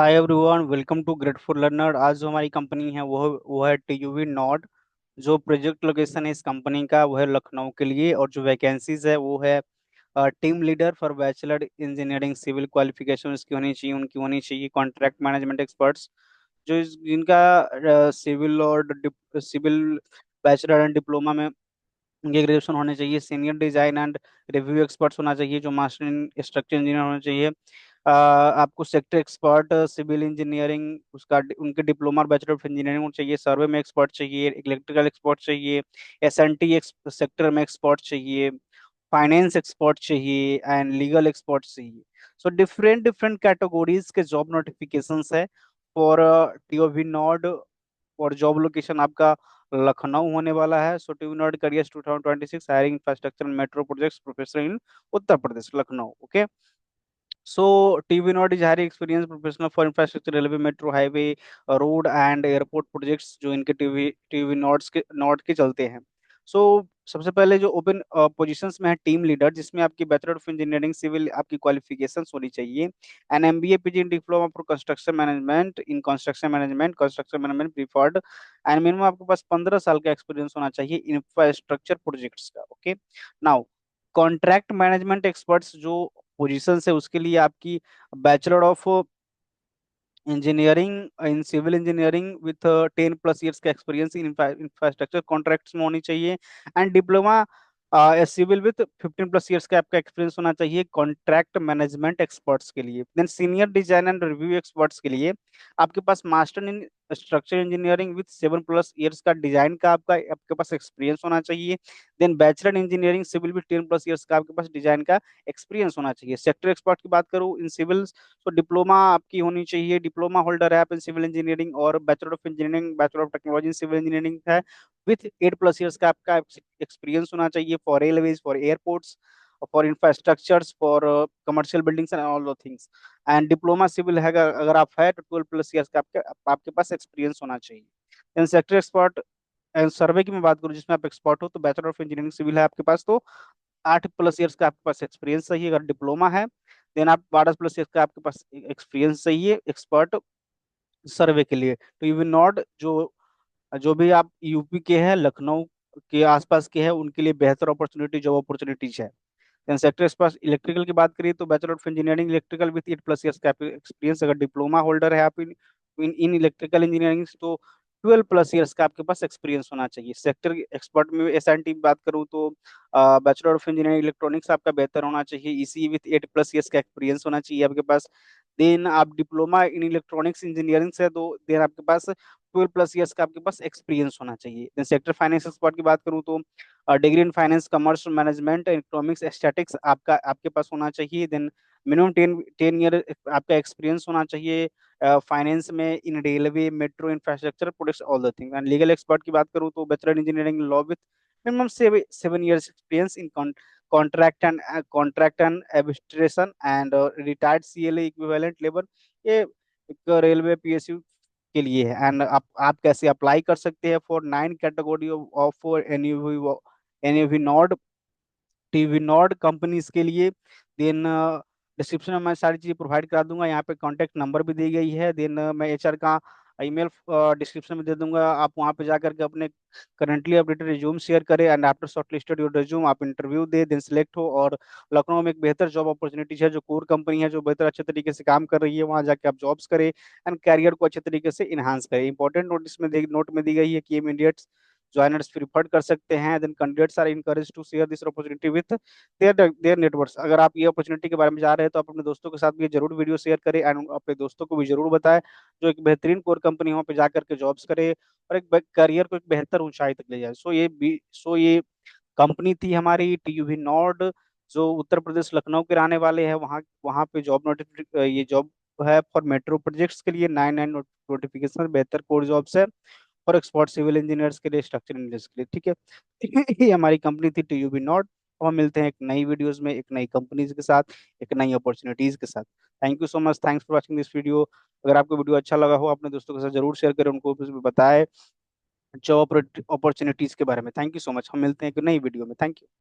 Hi everyone, welcome to grateful learner. आज जो हमारी कंपनी है वो है टीयूवी नॉट। जो प्रोजेक्ट लोकेशन है इस कंपनी का वो है लखनऊ के लिए, और जो वैकेंसीज है वो है team leader for bachelor engineering. Civil qualification इसकी होनी चाहिए, उनकी होनी चाहिए। कॉन्ट्रैक्ट मैनेजमेंट एक्सपर्ट्स जिनका सिविल बैचलर एंड डिप्लोमा में ये ग्रेजुएशन होने चाहिए। Senior design and review experts होना चाहिए, जो मास्टर इन स्ट्रक्चर इंजीनियर होना चाहिए। आपको सेक्टर एक्सपर्ट सिविल इंजीनियरिंग उसका उनके डिप्लोमा और बैचलर ऑफ इंजीनियरिंग होना चाहिए। सर्वे में एक्सपर्ट चाहिए, इलेक्ट्रिकल एक्सपर्ट चाहिए, एसएनटी सेक्टर में एक्सपर्ट चाहिए, फाइनेंस एक्सपर्ट चाहिए एंड लीगल एक्सपर्ट चाहिए। सो डिफरेंट डिफरेंट कैटेगरीज के जॉब नोटिफिकेशंस है फॉर टीओवी नॉड। और जॉब लोकेशन आपका लखनऊ होने वाला है। So TV not careers 2026 hiring infrastructure metro projects professor in Uttar Pradesh Lucknow. Okay, so TV Node is hiring experienced professional for infrastructure, railway, metro, highway, road and airport projects जो इनके TV nodes के चलते हैं। सो सबसे पहले जो ओपन पोजीशंस में है टीम लीडर, जिसमें आपकी बैचलर ऑफ इंजीनियरिंग सिविल आपकी क्वालिफिकेशंस होनी चाहिए। An MBA PG in diploma for construction management preferred. And minimum आपके पास 15 साल का एक्सपीरियंस होना चाहिए इंफ्रास्ट्रक्चर प्रोजेक्ट्स का। Okay, now contract management experts जो पोजीशन है उसके लिए आपकी bachelor of engineering in civil engineering with 10+ years का एक्सपीरियंस इन इंफ्रास्ट्रक्चर कॉन्ट्रैक्ट्स में होनी चाहिए। And diploma civil with 15+ years का आपका एक्सपीरियंस होना चाहिए कॉन्ट्रैक्ट मैनेजमेंट एक्सपर्ट्स के लिए। Then senior design and review experts के लिए आपके पास master in structure engineering with 7+ years का डिजाइन का आपके पास एक्सपीरियंस होना चाहिए। Then bachelor engineering civil with 10+ years का आपके पास डिजाइन का एक्सपीरियंस होना चाहिए। सेक्टर एक्सपर्ट की बात करूँ इन सिविल, तो डिप्लोमा आपकी होनी चाहिए। डिप्लोमा होल्डर है आप इन सिविल इंजीनियरिंग, और bachelor of engineering bachelor of technology in civil engineering है विथ 8+ ईयर्स का आपका एक्सपीरियंस होना चाहिए for railways, for airports, for infrastructures, for commercial buildings and all those things. And diploma civil है अगर आप है तो 12+ ईयर्स का आपके पास एक्सपीरियंस होना चाहिए। इन सेक्टर एक्सपर्ट एंड सर्वे की मैं बात करूँ जिसमें आप एक्सपर्ट हो, तो बैचलर ऑफ इंजीनियरिंग सिविल है आपके पास, तो 8+ ईयर्स का आपके पास एक्सपीरियंस चाहिए अगर डिप्लोमा है। देन आप 12+ ईयर्स का आपके पास एक्सपीरियंस चाहिए एक्सपर्ट सर्वे के लिए। तो यू विल नॉट जो जो भी आप यूपी के हैं, लखनऊ के आसपास के हैं, उनके लिए बेहतर अपॉर्चुनिटी जॉब अपॉर्चुनिटीज है। देन सेक्टर पास इलेक्ट्रिकल की बात करिए तो bachelor of engineering electrical with 8+ years का एक्सपीरियंस अगर डिप्लोमा होल्डर है आप इन इलेक्ट्रिकल इंजीनियरिंग, तो 12+ ईयर्स का आपके पास एक्सपीरियंस होना चाहिए। सेक्टर एक्सपर्ट में एस एन टी बात करूँ तो बैचलर ऑफ इंजीनियरिंग इलेक्ट्रॉनिक्स आपका बेहतर होना चाहिए, इसी विथ 8+ ईयर्स का एक्सपीरियंस होना चाहिए आपके पास। देन आप डिप्लोमा इन इलेक्ट्रॉनिक्स इंजीनियरिंग से, तो देन आपके पास 12+ ईयर्स का आपके पास एक्सपीरियंस होना चाहिए। देन सेक्टर फाइनेंस एक्सपर्ट की बात करूँ तो degree in finance commerce management economics statics आपके पास होना चाहिए। देन मिनिमम 10 ईयर आपका एक्सपीरियंस होना चाहिए फाइनेंस में in railway metro infrastructure products all the thing. And legal expert की बात करूँ तो bachelor engineering law with minimum 7 years experience in contract and administration and retired CLA equivalent labour. ये एक रेलवे पीएसयू के लिए है। एंड आप कैसे अप्लाई कर सकते हैं for 9 category of any Nord TV Nord companies के लिए। देन डिस्क्रिप्शन में मैं सारी चीजें प्रोवाइड करा दूंगा, यहाँ पे कॉन्टैक्ट नंबर भी दी गई है। देन मैं एचआर का ईमेल डिस्क्रिप्शन में दे दूंगा, आप वहाँ पे जाकर के अपने करंटली अपडेटेड रिज्यूम शेयर करें। And after shortlisted your resume आप इंटरव्यू दे, देन सिलेक्ट हो, और लखनऊ में एक बेहतर जॉब अपॉर्चुनिटीज है, जो कोर कंपनी है, जो बेहतर अच्छे तरीके से काम कर रही है, वहाँ जाके आप जॉब्स करें एंड कैरियर को अच्छे तरीके से इन्हांस करें। इंपॉर्टेंट नोट में दी गई है कि इमीडिएट ज्वाइनर्स प्रीफर्ड कर सकते हैं। Then candidates are encourage to share this opportunity with their networks. अगर आप ये अपॉर्चुनिटी के बारे में जा रहे हैं तो आप अपने दोस्तों के साथ भी ये जरूर वीडियो शेयर करें एंड अपने दोस्तों को भी जरूर बताएं जो एक बेहतरीन कोर कंपनी वहाँ पे जाकर के जॉब्स करे और एक करियर को एक बेहतर ऊंचाई तक ले जाए। सो ये कंपनी थी हमारी टीयूवी नॉर्ड, जो उत्तर प्रदेश लखनऊ के रहने वाले हैं। वहाँ वहाँ पे जॉब नोटिफिक ये जॉब है फॉर मेट्रो प्रोजेक्ट्स के लिए 9 नोटिफिकेशन बेहतर कोर जॉब्स है और एक्सपर्ट सिविल इंजीनियर्स के लिए, स्ट्रक्चर इंजीनियर्स के लिए। ठीक है ये हमारी कंपनी थी टीयूबी नॉट। और हम मिलते हैं एक नई वीडियोस में, एक नई कंपनीज के साथ, एक नई अपॉर्चुनिटीज के साथ। Thank you so much, thanks for watching this video. अगर आपको वीडियो अच्छा लगा हो अपने दोस्तों के साथ जरूर शेयर करें, उनको भी बताएं जॉब अपॉर्चुनिटीज के बारे में। थैंक यू सो मच, हम मिलते हैं एक नई वीडियो में। Thank you.